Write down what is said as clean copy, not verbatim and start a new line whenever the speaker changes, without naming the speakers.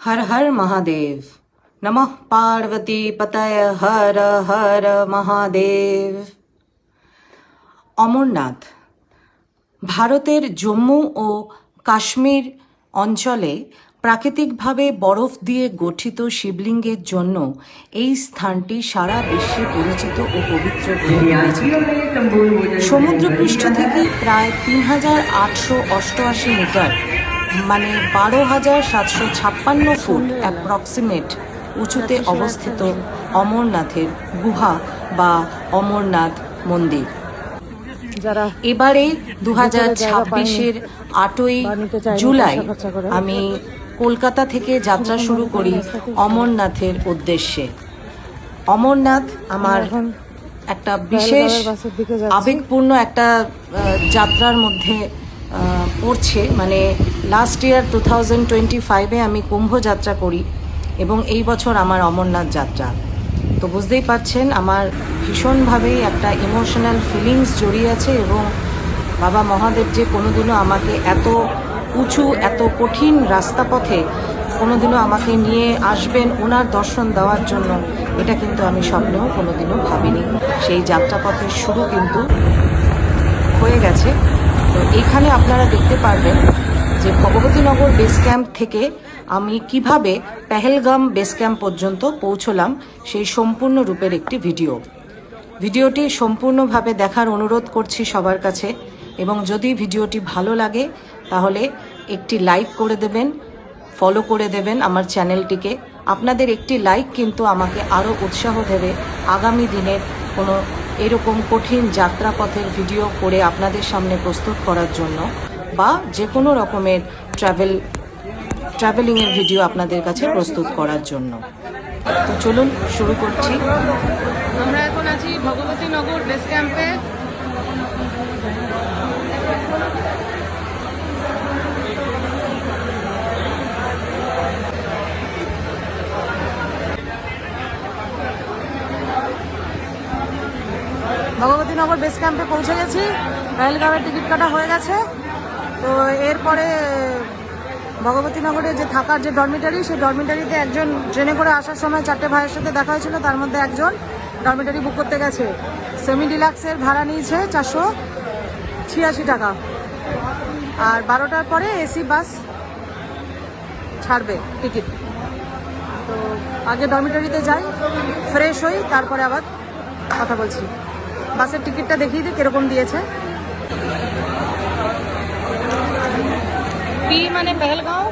हर हर महादेव। नमः पार्वती पतय हर हर महादेव। অমরনাথ ভারতের জম্মু ও কাশ্মীর অঞ্চলে প্রাকৃতিকভাবে বরফ দিয়ে গঠিত শিবলিঙ্গের জন্য এই স্থানটি সারা বিশ্বে পরিচিত ও পবিত্র বলে বিবেচিত। সমুদ্রপৃষ্ঠ থেকে প্রায় ৩,৮৮৮ মিটার মানে ১২,৭৫৬ ফুট অ্যাপ্রক্সিমেট উঁচুতে অবস্থিত অমরনাথের গুহা বা অমরনাথ মন্দির। এবারে ২০২৬-এর ৮ই জুলাই আমি কলকাতা থেকে যাত্রা শুরু করি অমরনাথের উদ্দেশ্যে। অমরনাথ আমার একটা বিশেষ আবেগপূর্ণ একটা যাত্রার মধ্যে পড়ছে। মানে লাস্ট ইয়ার 2025-এ আমি কুম্ভ যাত্রা করি এবং এই বছর আমার অমরনাথ যাত্রা। তো বুঝতেই পারছেন আমার ভীষণভাবেই একটা ইমোশনাল ফিলিংস জড়িয়ে আছে এবং বাবা মহাদেব যে কোনোদিনও আমাকে এত উঁচু এত কঠিন রাস্তা পথে কোনোদিনও আমাকে নিয়ে আসবেন ওনার দর্শন দেওয়ার জন্য, এটা কিন্তু আমি স্বপ্নেও কোনোদিনও ভাবিনি। সেই যাত্রাপথের শুরু কিন্তু হয়ে গেছে। তো এখানে আপনারা দেখতে পারবেন যে ভগবতীনগর বেস ক্যাম্প থেকে আমি কিভাবে পেহেলগাম বেস ক্যাম্প পর্যন্ত পৌঁছলাম সেই সম্পূর্ণ রূপের একটি ভিডিওটি সম্পূর্ণভাবে দেখার অনুরোধ করছি সবার কাছে। এবং যদি ভিডিওটি ভালো লাগে তাহলে একটি লাইক করে দেবেন, ফলো করে দেবেন আমার চ্যানেলটিকে। আপনাদের একটি লাইক কিন্তু আমাকে আরও উৎসাহ দেবে আগামী দিনের কোনো এরকম কঠিন যাত্রাপথের ভিডিও করে আপনাদের সামনে প্রস্তুত করার জন্য বা যে কোনো রকমের ট্রাভেলিংয়ের ভিডিও আপনাদের কাছে প্রস্তুত করার জন্য। তো চলুন শুরু করছি।
আমরা এখন আছি ভগবতীনগর বেস ক্যাম্পে। ভগবতীনগর বেস ক্যাম্পে পৌঁছে গেছি। পেহেলগামের টিকিট কাটা হয়ে গেছে। তো এরপরে ভগবতীনগরে যে থাকার যে ডরমিটারি, সেই ডরমিটারিতে একজন ট্রেনে করে আসার সময় 4টে ভাইয়ের সাথে দেখা হয়েছিল, তার মধ্যে একজন ডরমিটারি বুক করতে গেছে। সেমি ডিলাক্সের ভাড়া নিয়েছে 486 টাকা। আর 12টার পরে এসি বাস ছাড়বে টিকিট। তো আগে ডরমিটারিতে যাই, ফ্রেশ হই, তারপরে আবার কথা বলছি। বাসের টিকিটটা দেখিয়ে দিই কিরকম দিয়েছে। পি মানে পেহেলগাঁও।